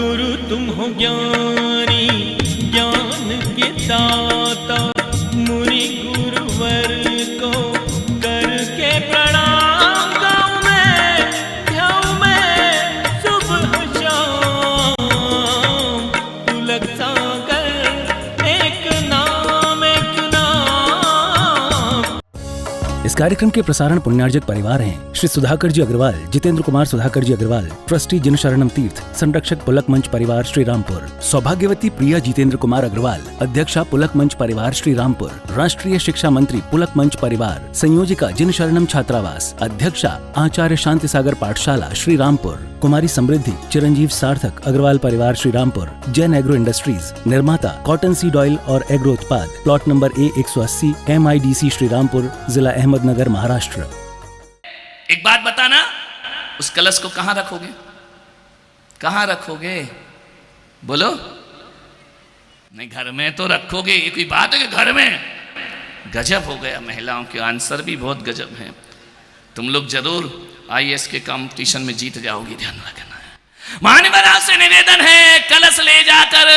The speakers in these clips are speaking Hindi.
गुरु तुम हो ज्ञानी ज्ञान के दाता, मुनि गुरुवर को करके प्रणाम गाऊं मैं, ध्याऊं मैं सुबह शाम। पुलक सागर एक नाम एक नाम। इस कार्यक्रम के प्रसारण पुण्यार्जक परिवार हैं श्री सुधाकर जी अग्रवाल, जितेंद्र कुमार सुधाकर जी अग्रवाल, ट्रस्टी जिन शरणम तीर्थ, संरक्षक पुलक मंच परिवार श्री रामपुर, सौभाग्यवती प्रिया जितेंद्र कुमार अग्रवाल, अध्यक्षा पुलक मंच परिवार श्री रामपुर, राष्ट्रीय शिक्षा मंत्री पुलक मंच परिवार, संयोजिका जिन शरणम छात्रावास, अध्यक्षा आचार्य शांति सागर पाठशाला श्री रामपुर, कुमारी समृद्धि चिरंजीव सार्थक अग्रवाल परिवार श्री रामपुर, जैन एग्रो इंडस्ट्रीज, निर्माता कॉटन सीड ऑयल और एग्रो उत्पाद, plot number A180 MIDC Shri Rampur, जिला अहमदनगर, महाराष्ट्र। एक बात बताना, उस कलश को कहां रखोगे? कहां रखोगे? बोलो। नहीं, घर में तो रखोगे, ये कोई बात है कि घर में? गजब हो गया, महिलाओं के आंसर भी बहुत गजब हैं। तुम लोग जरूर IAS के कंपटीशन में जीत जाओगी, ध्यान रखना। मान्यवर आपसे निवेदन है, कलश ले जाकर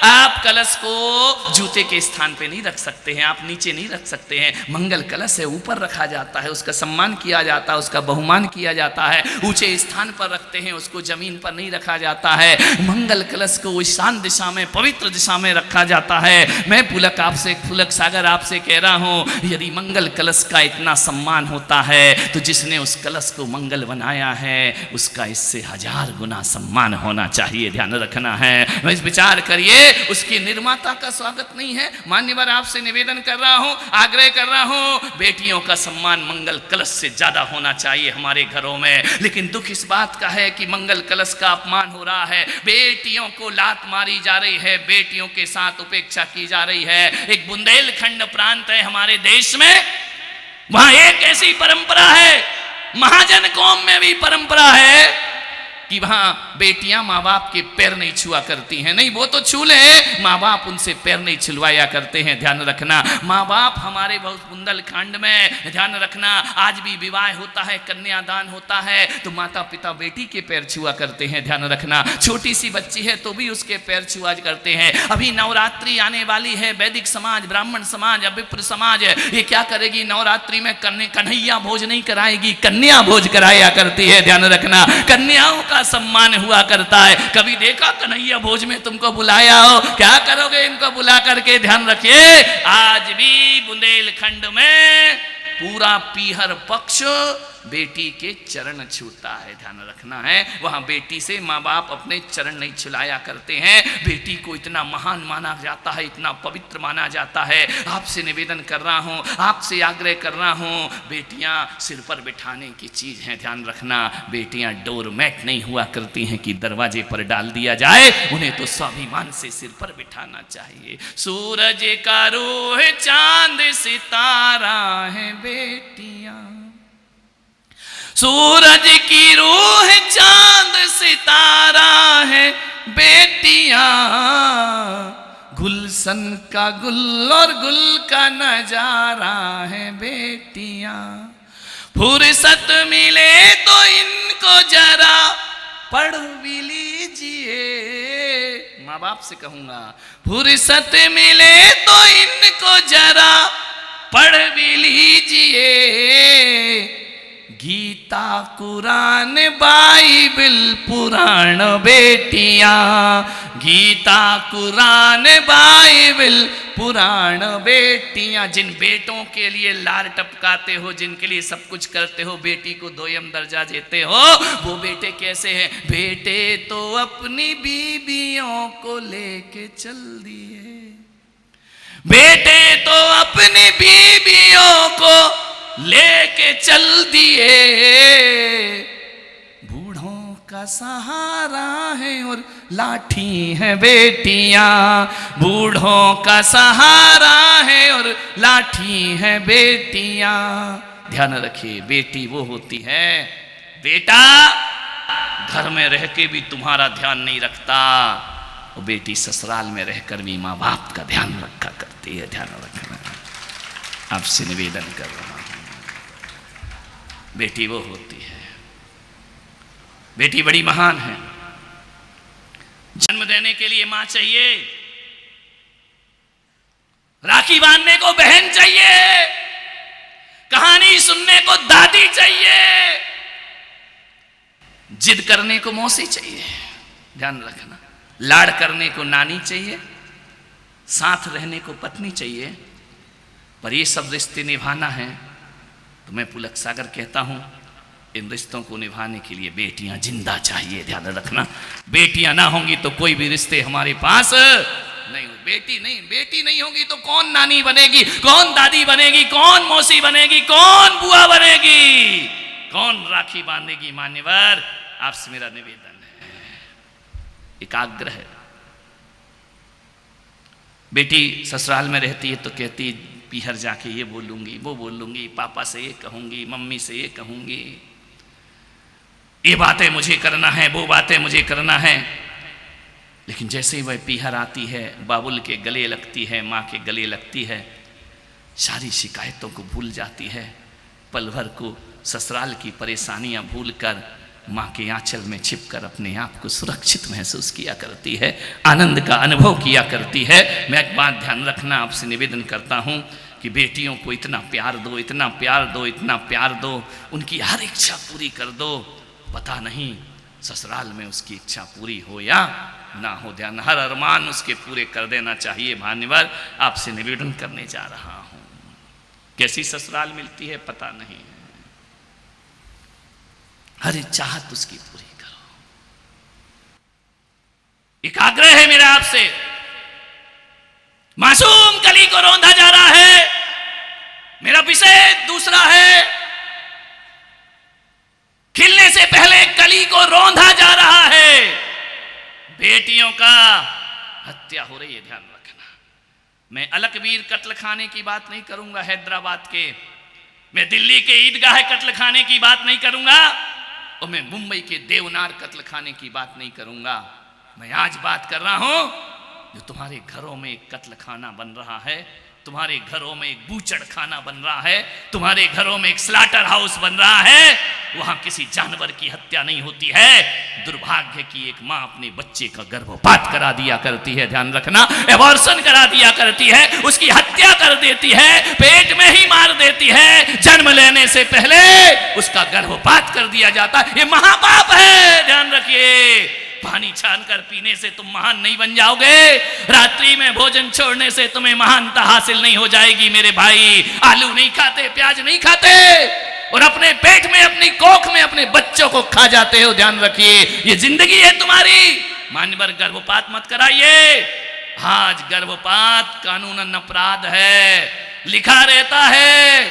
आप कलश को जूते के स्थान पे नहीं रख सकते हैं, आप नीचे नहीं रख सकते हैं। मंगल कलश है, ऊपर रखा जाता है, उसका सम्मान किया जाता है, उसका बहुमान किया जाता है। ऊंचे स्थान पर रखते हैं, उसको जमीन पर नहीं रखा जाता है। मंगल कलश को ईशान दिशा में, पवित्र दिशा में रखा जाता है। मैं पुलक सागर आपसे कह रहा हूं, यदि मंगल कलश का इतना सम्मान होता है तो जिसने उस कलश को मंगल बनाया है उसका इससे 1000 गुना सम्मान होना चाहिए, ध्यान रखना है। मैं इस विचार करिए, उसकी निर्माता का स्वागत नहीं है। मान्यवर आपसे निवेदन कर रहा हूं, आग्रह कर रहा हूं, बेटियों का सम्मान मंगल कलश से ज्यादा होना चाहिए हमारे घरों में। लेकिन दुख इस बात का है कि मंगल कलश का अपमान हो रहा है, बेटियों को लात मारी जा रही है, बेटियों के साथ उपेक्षा की जा रही है। एक बुंदेलखंड प्रांत है हमारे देश में, वहां एक ऐसी परंपरा है, महाजन कौम में भी परंपरा है कि वहां बेटियां माँ बाप के पैर नहीं छुआ करती हैं। नहीं, वो तो छू ले, माँ बाप उनसे पैर नहीं छुलवाया करते हैं, ध्यान रखना। माँ बाप हमारे बहुत बुंदेलखंड में, ध्यान रखना, आज भी विवाह होता है, कन्यादान होता है तो माता पिता बेटी के पैर छुआ करते हैं, ध्यान रखना। छोटी सी बच्ची है तो भी उसके पैर छुआ करते हैं। अभी नवरात्रि आने वाली है, वैदिक समाज, ब्राह्मण समाज, विप्र समाज ये क्या करेगी? नवरात्रि में कन्हैया भोज नहीं कराएगी, कन्या भोज कराया करती है, ध्यान रखना। कन्याओं का सम्मान हुआ करता है। कभी देखा कन्हैया भोज में तुमको बुलाया हो? क्या करोगे इनको बुला करके? ध्यान रखिए, आज भी बुंदेलखंड में पूरा पीहर पक्ष बेटी के चरण छूता है, ध्यान रखना है। वहां बेटी से माँ बाप अपने चरण नहीं छुलाया करते हैं। बेटी को इतना महान माना जाता है, इतना पवित्र माना जाता है। आपसे निवेदन कर रहा हूं, आपसे आग्रह कर रहा हूं, बेटियां सिर पर बिठाने की चीज हैं, ध्यान रखना। बेटियां डोरमैट नहीं हुआ करती हैं कि दरवाजे पर डाल दिया जाए, उन्हें तो स्वाभिमान से सिर पर बिठाना चाहिए। सूरज का रूह चांद सितारा है बेटियां, सूरज की रूह चांद सितारा है बेटियां, गुलशन का गुल और गुल का नजारा है बेटियां। फुर्सत मिले तो इनको जरा पढ़ भी लीजिए, माँ बाप से कहूंगा, फुर्सत मिले तो इनको जरा पढ़ भी लीजिए। गीता कुरान बाइबल पुराण बेटियां, गीता कुरान बाइबल पुराण बेटियां। जिन बेटों के लिए लार टपकाते हो, जिनके लिए सब कुछ करते हो, बेटी को दोयम दर्जा देते हो, वो बेटे कैसे हैं? बेटे तो अपनी बीबियों को लेके चल दिए, बेटे तो अपनी बीबियों को लेके चल दिए। बूढ़ों का सहारा है और लाठी है बेटियां, बूढ़ों का सहारा है और लाठी है बेटियां। ध्यान रखिए, बेटी वो होती है, बेटा घर में रह के भी तुम्हारा ध्यान नहीं रखता, वो बेटी ससुराल में रहकर भी माँ बाप का ध्यान रखा करती है, ध्यान रखना। आपसे निवेदन कर रहा हूं, बेटी वो होती है, बेटी बड़ी महान है। जन्म देने के लिए मां चाहिए, राखी बांधने को बहन चाहिए, कहानी सुनने को दादी चाहिए, जिद करने को मौसी चाहिए। ध्यान रखना, लाड़ करने को नानी चाहिए, साथ रहने को पत्नी चाहिए, पर ये सब रिश्ते निभाना है तो मैं पुलक सागर कहता हूं, इन रिश्तों को निभाने के लिए बेटियां जिंदा चाहिए। ध्यान रखना, बेटियां ना होंगी तो कोई भी रिश्ते हमारे पास नहीं। बेटी नहीं होगी तो कौन नानी बनेगी, कौन दादी बनेगी, कौन मौसी बनेगी, कौन बुआ बनेगी, कौन राखी बांधेगी। मान्यवर, आपसे मेरा निवेदन है, एकाग्र है। बेटी ससुराल में रहती है तो कहती पीहर जाके ये बोलूंगी, वो बोलूंगी, पापा से ये कहूंगी, मम्मी से ये कहूंगी, ये बातें मुझे करना है, वो बातें मुझे करना है। लेकिन जैसे ही वह पीहर आती है, बाबुल के गले लगती है, माँ के गले लगती है, सारी शिकायतों को भूल जाती है, पल भर को ससुराल की परेशानियां भूलकर माँ के आंचल में छिपकर अपने आप को सुरक्षित महसूस किया करती है, आनंद का अनुभव किया करती है। मैं एक बात ध्यान रखना, आपसे निवेदन करता हूँ कि बेटियों को इतना प्यार दो, इतना प्यार दो, इतना प्यार दो, उनकी हर इच्छा पूरी कर दो। पता नहीं ससुराल में उसकी इच्छा पूरी हो या ना हो, ध्यान, हर अरमान उसके पूरे कर देना चाहिए। मान्यवर, आपसे निवेदन करने जा रहा हूँ, कैसी ससुराल मिलती है पता नहीं, हर चाहत उसकी पूरी करो। एक आग्रह है मेरा आपसे, मासूम कली को रौंदा जा रहा है, मेरा विषय दूसरा है, खिलने से पहले कली को रौंदा जा रहा है, बेटियों का हत्या हो रही है। ध्यान रखना, मैं अलकबीर कत्ल खाने की बात नहीं करूंगा हैदराबाद के, मैं दिल्ली के ईदगाह कत्ल खाने की बात नहीं करूंगा, और मैं मुंबई के देवनार कत्ल खाने की बात नहीं करूंगा। मैं आज बात कर रहा हूं जो तुम्हारे घरों में एक कत्ल खाना बन रहा है, तुम्हारे घरों में एक बूचड़ खाना बन रहा है, तुम्हारे घरों में एक स्लाटर हाउस बन रहा है। वहां किसी जानवर की हत्या नहीं होती है, दुर्भाग्य की एक मां अपने बच्चे का गर्भपात करा दिया करती है। ध्यान रखना, एबॉर्शन करा दिया करती है, उसकी हत्या कर देती है, पेट में ही मार देती है, जन्म लेने से पहले उसका गर्भपात कर दिया जाता है। ये महापाप है, ध्यान रखिए। पानी छान कर पीने से तुम महान नहीं बन जाओगे, रात्रि में भोजन छोड़ने से तुम्हें महानता हासिल नहीं हो जाएगी मेरे भाई। आलू नहीं खाते, प्याज नहीं खाते, और अपने पेट में, अपनी कोख में अपने बच्चों को खा जाते हो। ध्यान रखिए, ये जिंदगी है तुम्हारी। मान्यवर, गर्भपात मत कराइए। आज गर्भपात कानूनन अपराध है, लिखा रहता है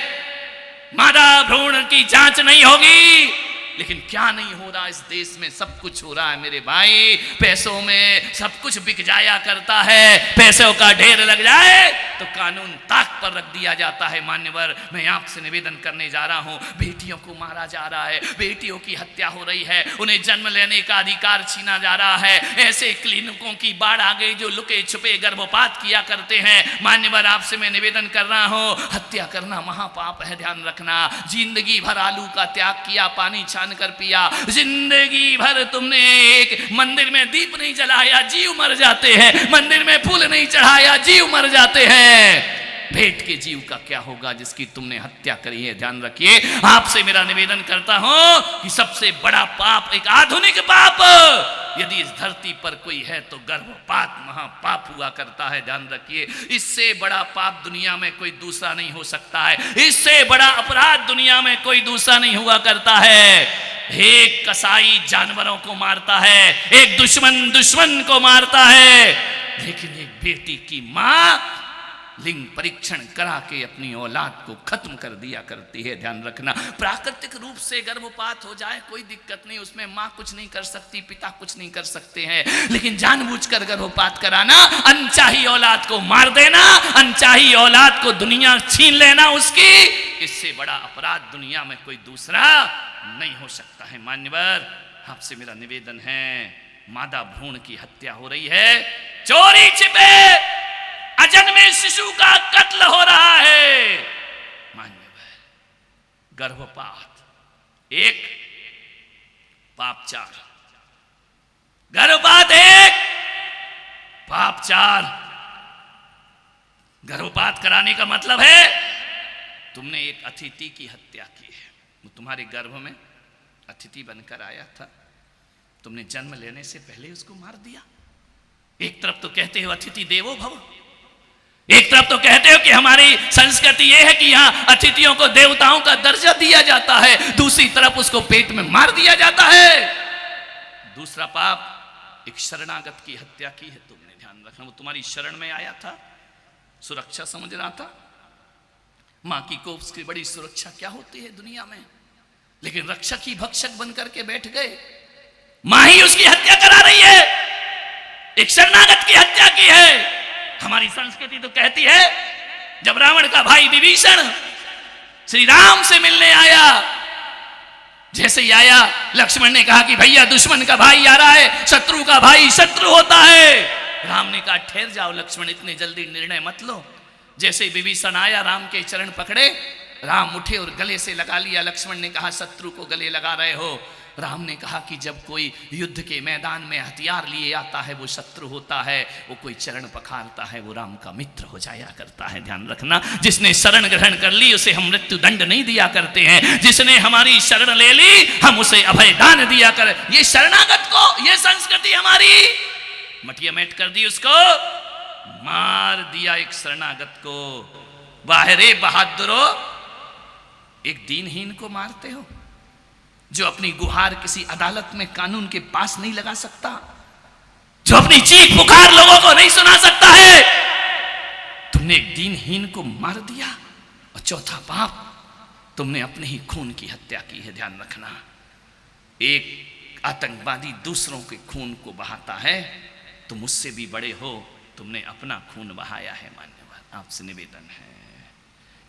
मादा भ्रूण की जांच नहीं होगी। लेकिन क्या नहीं हो रहा इस देश में, सब कुछ हो रहा है मेरे भाई। पैसों में सब कुछ बिक जाया करता है, पैसों का ढेर लग जाए तो कानून ताक पर रख दिया जाता है। मान्यवर, मैं आपसे निवेदन करने जा रहा हूं, बेटियों को मारा जा रहा है, बेटियों की हत्या हो रही है, उन्हें जन्म लेने का अधिकार छीना जा रहा है। ऐसे क्लिनिकों की बाढ़ आ गई जो लुके छुपे गर्भपात किया करते हैं। मान्यवर, आपसे मैं निवेदन कर रहा हूं, हत्या करना महापाप है। ध्यान रखना, जिंदगी भर आलू का त्याग किया, पानी छान कर पिया, जिंदगी भर तुमने एक मंदिर में दीप नहीं जलाया, जीव मर जाते हैं, मंदिर में फूल नहीं चढ़ाया, जीव मर जाते हैं। भेंट के जीव का क्या होगा जिसकी तुमने हत्या करी है। ध्यान रखिए, आपसे मेरा निवेदन करता हूं कि सबसे बड़ा पाप, एक आधुनिक पाप यदि इस धरती पर कोई है तो गर्भपात महापाप हुआ करता है। ध्यान रखिए, इससे बड़ा पाप दुनिया में कोई दूसरा नहीं हो सकता है, इससे बड़ा अपराध दुनिया में कोई दूसरा नहीं हुआ करता है। एक कसाई जानवरों को मारता है, एक दुश्मन को मारता है, लेकिन एक बेटी की मां लिंग परीक्षण करा के अपनी औलाद को खत्म कर दिया करती है। ध्यान रखना, प्राकृतिक रूप से गर्भपात हो जाए कोई दिक्कत नहीं, उसमें माँ कुछ नहीं कर सकती, पिता कुछ नहीं कर सकते हैं, लेकिन जानबूझकर गर्भपात कराना, अनचाही औलाद को मार देना, अनचाही औलाद को दुनिया छीन लेना उसकी, इससे बड़ा अपराध दुनिया में कोई दूसरा नहीं हो सकता है। मान्यवर, आपसे मेरा निवेदन है, मादा भ्रूण की हत्या हो रही है, चोरी छिपे अजन्मे शिशु का कत्ल हो रहा है। मान्यवर, गर्भपात एक, पाप चार। गर्भपात एक, समाचार। गर्भपात कराने का मतलब है तुमने एक अतिथि की हत्या की है। वो तुम्हारे गर्भ में अतिथि बनकर आया था, तुमने जन्म लेने से पहले उसको मार दिया। एक तरफ तो कहते हो अतिथि देवो भव, एक तरफ तो कहते हो कि हमारी संस्कृति यह है कि यहां अतिथियों को देवताओं का दर्जा दिया जाता है, दूसरी तरफ उसको पेट में मार दिया जाता है। दूसरा पाप, एक शरणागत की हत्या की है तुमने, ध्यान रखना। वो तुम्हारी शरण में आया था, सुरक्षा समझ रहा था। मां की कोख की बड़ी सुरक्षा क्या होती है दुनिया में, लेकिन रक्षक ही भक्षक बनकर के बैठ गए। मां ही उसकी हत्या करा रही है, एक शरणागत की हत्या की है। हमारी संस्कृति तो कहती है जब रावण का भाई विभीषण श्री राम से मिलने आया, जैसे ही आया लक्ष्मण ने कहा कि भैया दुश्मन का भाई आ रहा है, शत्रु का भाई शत्रु होता है। राम ने कहा ठहर जाओ लक्ष्मण, इतने जल्दी निर्णय मत लो। जैसे ही विभीषण आया, राम के चरण पकड़े, राम उठे और गले से लगा लिया। लक्ष्मण ने कहा शत्रु को गले लगा रहे हो। राम ने कहा कि जब कोई युद्ध के मैदान में हथियार लिए आता है वो शत्रु होता है, वो कोई चरण पखारता है वो राम का मित्र हो जाया करता है। ध्यान रखना, जिसने शरण ग्रहण कर ली उसे हम मृत्यु दंड नहीं दिया करते हैं, जिसने हमारी शरण ले ली हम उसे अभय दान दिया कर। ये शरणागत को, ये संस्कृति हमारी मटिया मेट कर दी, उसको मार दिया एक शरणागत को। बाहरे बहादुरो, एक दीनहीन को मारते हो जो अपनी गुहार किसी अदालत में कानून के पास नहीं लगा सकता, जो अपनी चीख पुकार लोगों को नहीं सुना सकता है। तुमने एक दीनहीन को मार दिया। और चौथा पाप, तुमने अपने ही खून की हत्या की है। ध्यान रखना, एक आतंकवादी दूसरों के खून को बहाता है, तुम उससे भी बड़े हो, तुमने अपना खून बहाया है। मान्यवर, आपसे निवेदन है,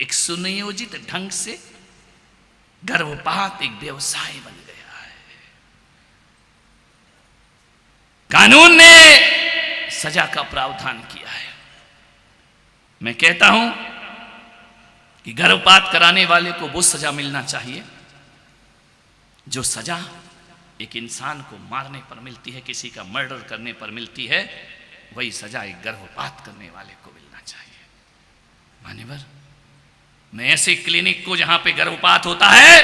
एक सुनियोजित ढंग से गर्भपात एक व्यवसाय बन गया है। कानून ने सजा का प्रावधान किया है। मैं कहता हूं कि गर्भपात कराने वाले को वो सजा मिलना चाहिए जो सजा एक इंसान को मारने पर मिलती है, किसी का मर्डर करने पर मिलती है, वही सजा एक गर्भपात करने वाले को मिलना चाहिए। मान्यवर, मैं ऐसे क्लिनिक को जहां पे गर्भपात होता है,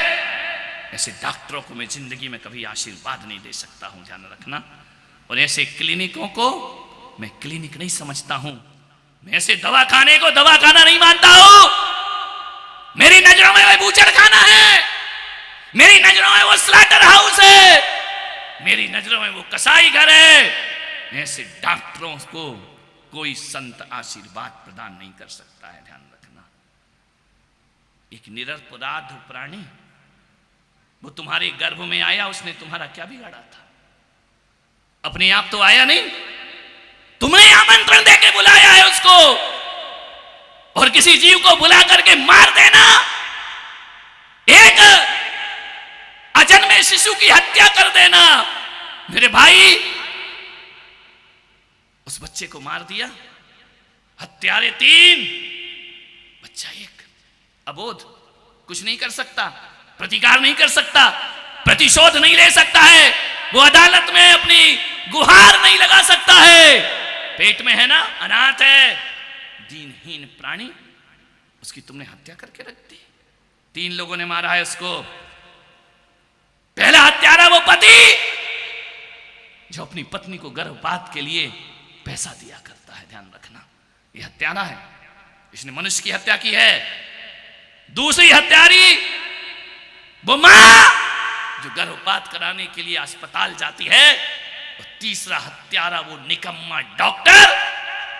ऐसे डॉक्टरों को मैं जिंदगी में कभी आशीर्वाद नहीं दे सकता हूं, ध्यान रखना। और ऐसे क्लिनिकों को मैं क्लिनिक नहीं समझता हूं, मैं ऐसे दवाखाने को दवाखाना नहीं मानता हूं। मेरी नजरों में वो बूचड़ खाना है, मेरी नजरों में वो स्लॉटर हाउस है, मेरी नजरों में वो कसाई घर है। ऐसे डॉक्टरों को कोई संत आशीर्वाद प्रदान नहीं कर सकता है, ध्यान रखना। एक निरपराध प्राणी वो तुम्हारे गर्भ में आया, उसने तुम्हारा क्या बिगाड़ा था? अपने आप तो आया नहीं, तुमने आमंत्रण देके बुलाया है उसको। और किसी जीव को बुला करके मार देना, एक अजन्मे शिशु की हत्या कर देना। मेरे भाई, उस बच्चे को मार दिया, हत्यारे 3, बच्चा 1, अबोध, कुछ नहीं कर सकता, प्रतिकार नहीं कर सकता, प्रतिशोध नहीं ले सकता है, वो अदालत में अपनी गुहार नहीं लगा सकता है, पेट में है ना, अनाथ है, दीनहीन प्राणी, उसकी तुमने हत्या करके रख दी। 3 लोगों ने मारा है उसको। पहला हत्यारा वो पति जो अपनी पत्नी को गर्भपात के लिए पैसा दिया करता है, ध्यान रखना, ये हत्यारा है, इसने मनुष्य की हत्या की है। दूसरी हत्यारी वो मां जो गर्भपात कराने के लिए अस्पताल जाती है। और तीसरा हत्यारा वो निकम्मा डॉक्टर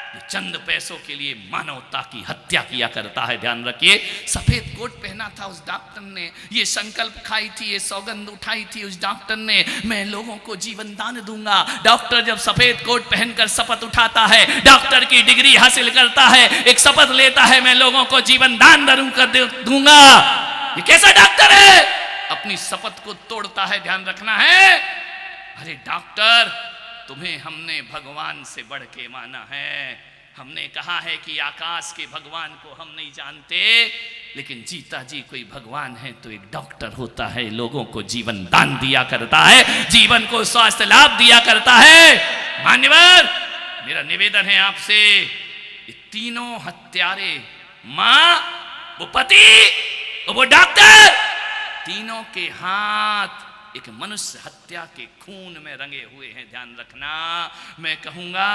जो चंद पैसों के लिए मानवता की हत्या किया करता है। ध्यान रखिए, सफेद कोट पहना था उस डॉक्टर ने, ये संकल्प खाई थी, ये सौगंध उठाई थी उस डॉक्टर ने, मैं लोगों को जीवन दान दूंगा। डॉक्टर जब सफेद कोट पहनकर शपथ उठाता है, डॉक्टर की डिग्री हासिल करता है, एक शपथ लेता है, मैं लोगों को जीवन दान दूंगा। ये कैसा डॉक्टर है? अपनी शपथ को तोड़ता है, ध्यान रखना है। अरे डॉक्टर, तुम्हें हमने भगवान से बढ़ के माना है। हमने कहा है कि आकाश के भगवान को हम नहीं जानते, लेकिन जीता जी कोई भगवान है तो एक डॉक्टर होता है, लोगों को जीवन दान दिया करता है, जीवन को स्वास्थ्य लाभ दिया करता है। मान्यवर, मेरा निवेदन है आपसे, ये तीनों हत्यारे, मां, वो पति, वो डॉक्टर, तीनों के हाथ एक मनुष्य हत्या के खून में रंगे हुए हैं। ध्यान रखना, मैं कहूंगा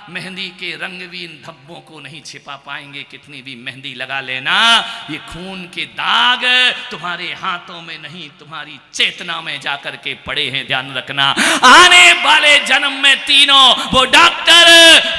मेहंदी के रंग भी इन धब्बों को नहीं छिपा पाएंगे, कितनी भी मेहंदी लगा लेना, ये खून के दाग तुम्हारे हाथों में नहीं, तुम्हारी चेतना में जाकर के पड़े हैं। ध्यान रखना, आने वाले जन्म में तीनों, वो डॉक्टर,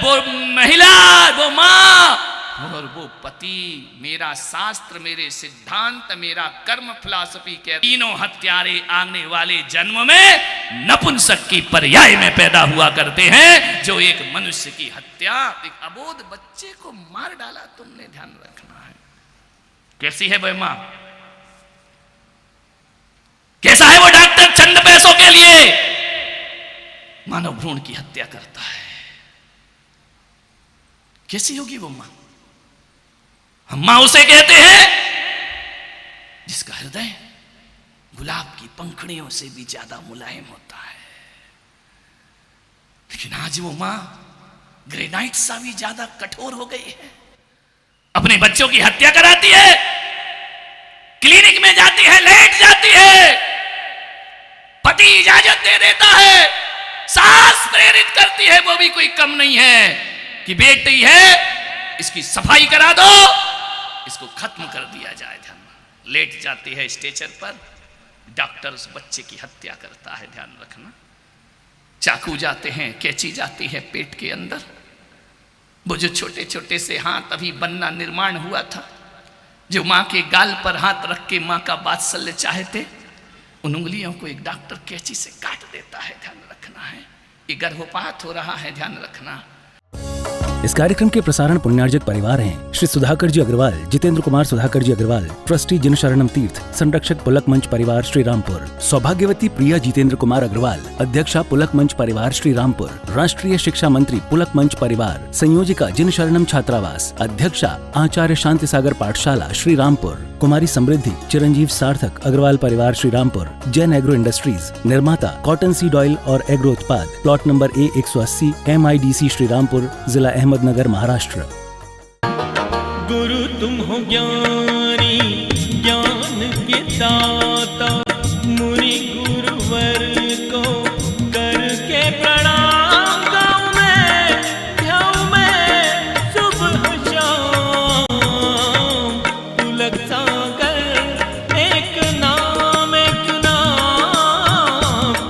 वो महिला, वो मां और वो पति, मेरा शास्त्र, मेरे सिद्धांत, मेरा कर्म फिलॉसफी के तीनों हत्यारे आने वाले जन्म में नपुंसक की पर्याय में पैदा हुआ करते हैं, जो एक मनुष्य की हत्या, एक अबोध बच्चे को मार डाला तुमने। ध्यान रखना है, कैसी है वह मां, कैसा है वो डॉक्टर, चंद पैसों के लिए मानव भ्रूण की हत्या करता है। कैसी होगी वो मां? हम मां उसे कहते हैं जिसका हृदय गुलाब की पंखुड़ियों से भी ज्यादा मुलायम होता है, लेकिन आज वो मां ग्रेनाइट सा भी ज्यादा कठोर हो गई है। अपने बच्चों की हत्या कराती है, क्लिनिक में जाती है, लेट जाती है, पति इजाजत दे देता है, सास प्रेरित करती है, वो भी कोई कम नहीं है कि बेटी है इसकी सफाई करा दो, इसको खत्म कर दिया जाए। ध्यान, लेट जाती है स्टेचर पर, डॉक्टर उस बच्चे की हत्या करता है। ध्यान रखना, चाकू जाते हैं, कैंची जाती है पेट के अंदर, वो जो छोटे छोटे से हाथ अभी बनना निर्माण हुआ था, जो मां के गाल पर हाथ रख के मां का वात्सल्य चाहते, उन उंगलियों को एक डॉक्टर कैंची से काट देता है। ध्यान रखना है, ये गर्भपात हो रहा है। ध्यान रखना। इस कार्यक्रम के प्रसारण पुण्यार्जक परिवार हैं श्री सुधाकर जी अग्रवाल, जितेंद्र कुमार सुधाकर जी अग्रवाल, ट्रस्टी जिनशरणम तीर्थ, संरक्षक पुलक मंच परिवार श्री रामपुर, सौभाग्यवती प्रिया जितेंद्र कुमार अग्रवाल, अध्यक्षा पुलक मंच परिवार श्री रामपुर, राष्ट्रीय शिक्षा मंत्री पुलक मंच परिवार, संयोजिका जिनशरणम छात्रावास, अध्यक्षा आचार्य शांति सागर पाठशाला श्री रामपुर, कुमारी समृद्धि चिरंजीव सार्थक अग्रवाल परिवार श्री रामपुर, जैन एग्रो इंडस्ट्रीज, निर्माता कॉटन सीड ऑयल और एग्रो उत्पाद, plot number A180, MIDC Shri Rampur, जिला अहमदनगर, महाराष्ट्र। गुरु तुम हो ज्ञानी, ज्ञान के दाता, मुनि गुरुवर को